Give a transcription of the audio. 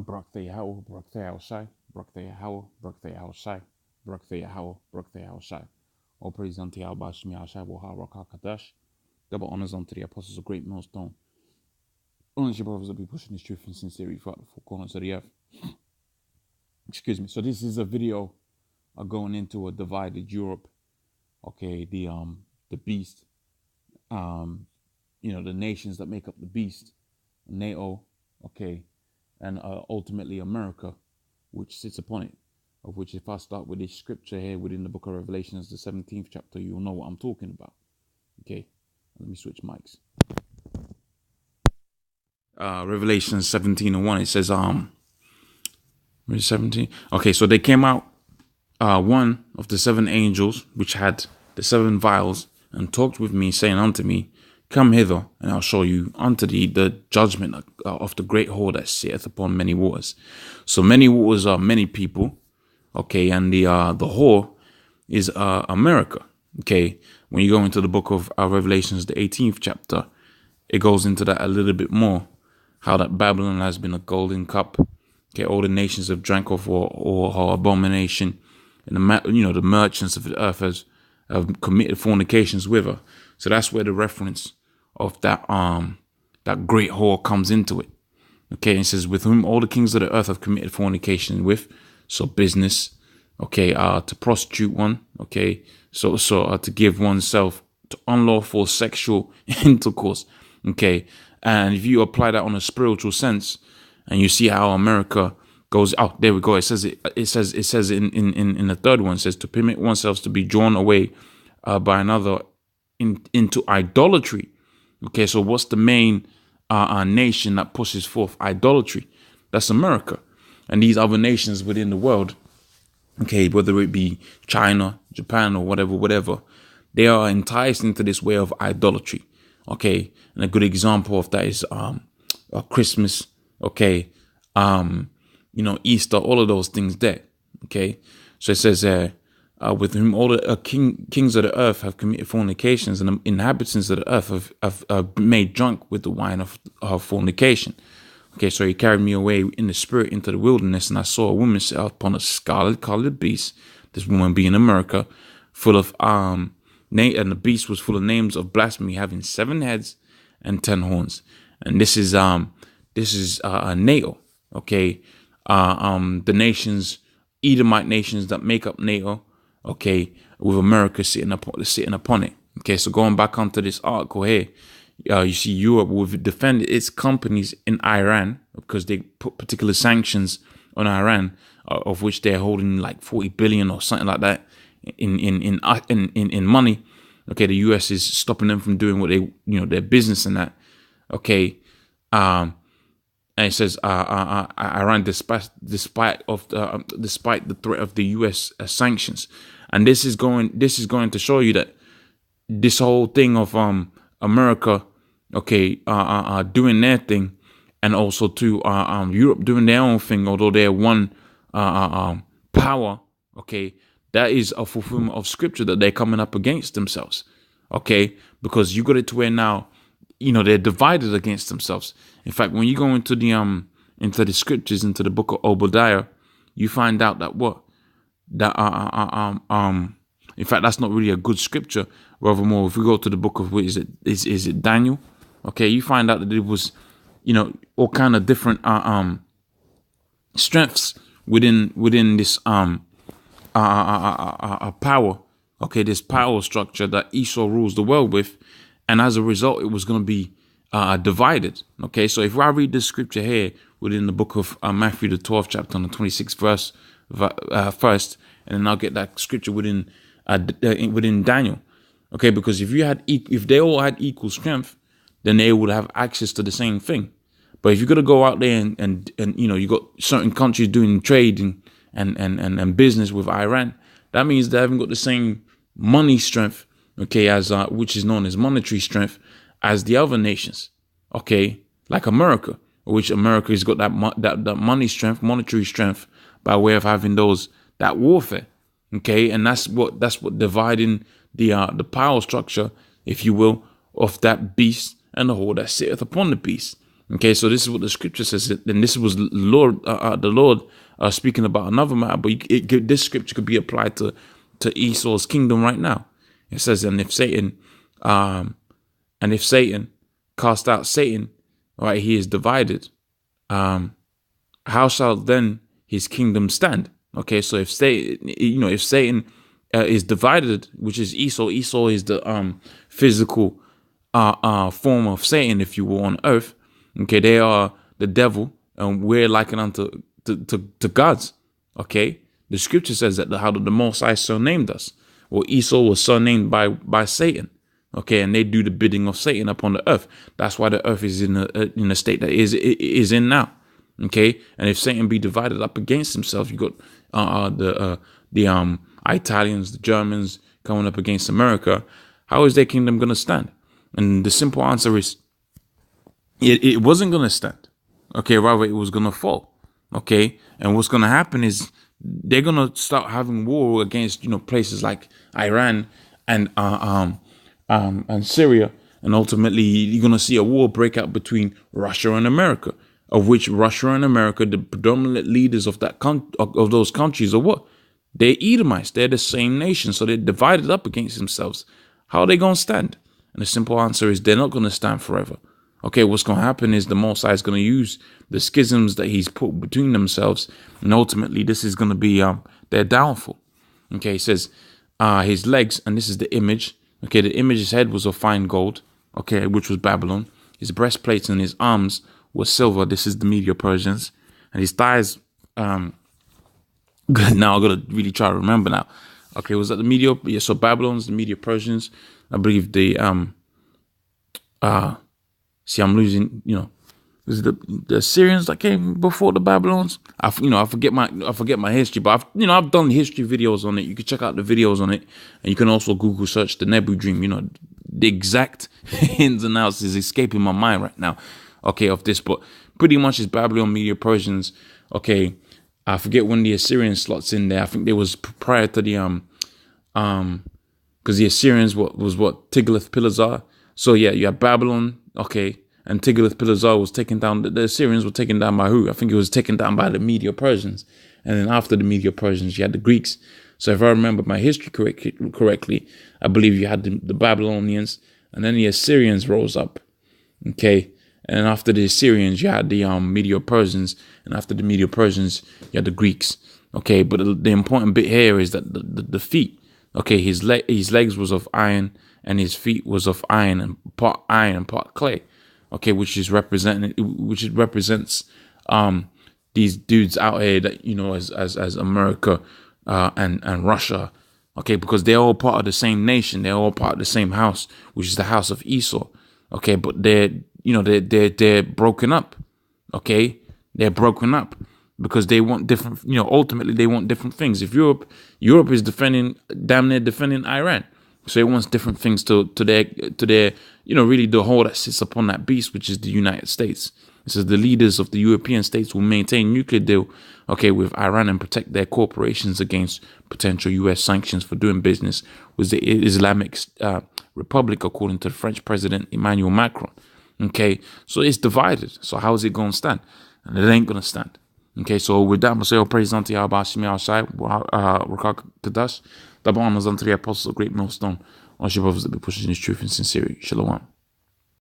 Barak the Yahweh, Barak the Yahushai, Barak the Yahweh, Barak the Yahushai, Barak the Yahweh, Barak the Yahushai. All praise unto Yahweh, Shmi Yahushai, Woha, Rock HaKadosh. Double honors unto the apostles of Great Millstone. Honors your brothers that be pushing this truth and sincerity throughout the four corners of the earth. Excuse me. So this is a video going into a divided Europe. Okay, the beast. The nations that make up the beast, NATO. Okay. And ultimately America, which sits upon it, of which if I start with this scripture here within the book of Revelations, the 17th chapter, you'll know what I'm talking about. Okay, let me switch mics. Revelations 17:1, it says, 17? Okay, so they came out, one of the seven angels, which had the seven vials, and talked with me, saying unto me, Come hither, and I'll show you unto thee the judgment of the great whore that sitteth upon many waters. So many waters are many people, okay, and the whore is America, okay. When you go into the book of Revelations, the 18th chapter, it goes into that a little bit more, how that Babylon has been a golden cup, okay. All the nations have drank of her abomination, and the merchants of the earth have committed fornications with her. So that's where the reference of that great whore comes into it. Okay, it says, with whom all the kings of the earth have committed fornication with, so business, okay, to prostitute one, okay, so to give oneself to unlawful sexual intercourse, okay. And if you apply that on a spiritual sense, and you see how America goes, oh, there we go. It says in the third one, it says to permit oneself to be drawn away by another into idolatry. Okay, so what's the main nation that pushes forth idolatry? That's America. And these other nations within the world, okay, whether it be China, Japan, or whatever, they are enticed into this way of idolatry. Okay, and a good example of that is Christmas, okay, Easter, all of those things there. Okay, so it says with whom all the kings of the earth have committed fornications, and the inhabitants of the earth have made drunk with the wine of fornication. Okay, so he carried me away in the spirit into the wilderness, and I saw a woman sit upon a scarlet-colored beast, this woman being America, full of and the beast was full of names of blasphemy, having 7 heads and 10 horns. And this is NATO. Okay, the nations, Edomite nations that make up NATO. Okay, with America sitting upon it. Okay, so going back onto this article here, you see Europe will defend its companies in Iran because they put particular sanctions on Iran, of which they're holding like 40 billion or something like that in money. Okay, the US is stopping them from doing what they, their business and that. Okay, and it says Iran, despite the threat of the US sanctions. And this is going to show you that this whole thing of America, okay, doing their thing, and also to Europe doing their own thing, although they're one power, okay, that is a fulfillment of scripture that they're coming up against themselves, okay, because you got it to where now, they're divided against themselves. In fact, when you go into the scriptures, into the book of Obadiah, you find out that in fact, that's not really a good scripture. Rather more, if we go to the book of, what is it Daniel? Okay, you find out that it was, all kind of different strengths within this power. Okay, this power structure that Esau rules the world with, and as a result, it was going to be divided. Okay, so if I read this scripture here within the book of Matthew, the 12th chapter, on the 26th verse first, and then I'll get that scripture within Daniel. Okay, because if they all had equal strength, then they would have access to the same thing. But if you're gonna go out there and you got certain countries doing trade and business with Iran, that means they haven't got the same money strength, okay, as which is known as monetary strength, as the other nations, okay, like America, which America has got that money strength, monetary strength, by way of having that warfare, okay, and that's what dividing the power structure, if you will, of that beast and the whore that sitteth upon the beast. Okay, so this is what the scripture says, and this was the Lord speaking about another matter, but this scripture could be applied to Esau's kingdom right now. It says, and if Satan cast out Satan, right, he is divided. How shall then his kingdom stand? Okay, so if Satan is divided, which is Esau is the physical form of Satan, if you will, on earth. Okay, they are the devil, and we're likened unto to gods. Okay, the scripture says that how the Most High surnamed us. Well, Esau was surnamed by Satan. Okay, and they do the bidding of Satan upon the earth. That's why the earth is in a state that is in now. Okay, and if Satan be divided up against himself, you got the Italians, the Germans coming up against America. How is their kingdom going to stand? And the simple answer is, it wasn't going to stand. Okay, rather it was going to fall. Okay, and what's going to happen is they're going to start having war against places like Iran and Syria, and ultimately you're going to see a war break out between Russia and America, of which Russia and America, the predominant leaders of of those countries, are what? They're Edomites. They're the same nation, so they're divided up against themselves. How are they going to stand? And the simple answer is they're not going to stand forever. Okay, what's going to happen is the Most High is going to use the schisms that he's put between themselves, and ultimately this is going to be their downfall. Okay, he says his legs, and this is the image. Okay, the image's head was of fine gold, okay, which was Babylon. His breastplates and his arms were silver. This is the Medo-Persians. And his thighs, now I got to really try to remember now. Okay, was that the Medio? Yeah, so Babylon's the Medo-Persians. I believe see, I'm losing, was it the Assyrians that came before the Babylons? I forget my history, but I've done history videos on it. You can check out the videos on it, and you can also Google search the Nebu dream. The exact ins and outs is escaping my mind right now. Okay, of this, but pretty much it's Babylon, Medo-Persians. Okay, I forget when the Assyrian slots in there. I think there was prior to the because the Assyrians was what Tiglath-Pileser. So yeah, you have Babylon. Okay. And Tiglath-Pileser was taken down. The Assyrians were taken down by who? I think it was taken down by the Medo-Persians. And then after the Medo-Persians, you had the Greeks. So if I remember my history correctly, I believe you had the Babylonians, and then the Assyrians rose up. Okay. And after the Assyrians, you had the Medo-Persians. And after the Medo-Persians, you had the Greeks. Okay. But the important bit here is that the feet. Okay. His legs was of iron, and his feet was of iron and part clay. Okay, which represents these dudes out here that as America and Russia. Okay, because they're all part of the same nation, they're all part of the same house, which is the house of Esau. Okay, but they're broken up. Okay, they're broken up because they want different. Ultimately they want different things. If Europe is damn near defending Iran. So it wants different things to their really the whole that sits upon that beast, which is the United States. It says the leaders of the European states will maintain nuclear deal, with Iran and protect their corporations against potential U.S. sanctions for doing business with the Islamic Republic, according to the French President Emmanuel Macron. Okay, so it's divided. So how is it going to stand? And it ain't going to stand. Okay, so with that, I'm going to say all praise unto Yahweh Shemi Al-Shai, Rakak Kadash. Double honors unto the apostles of Great Millstone, all your brothers that be pushing this truth in sincerity. Shalom.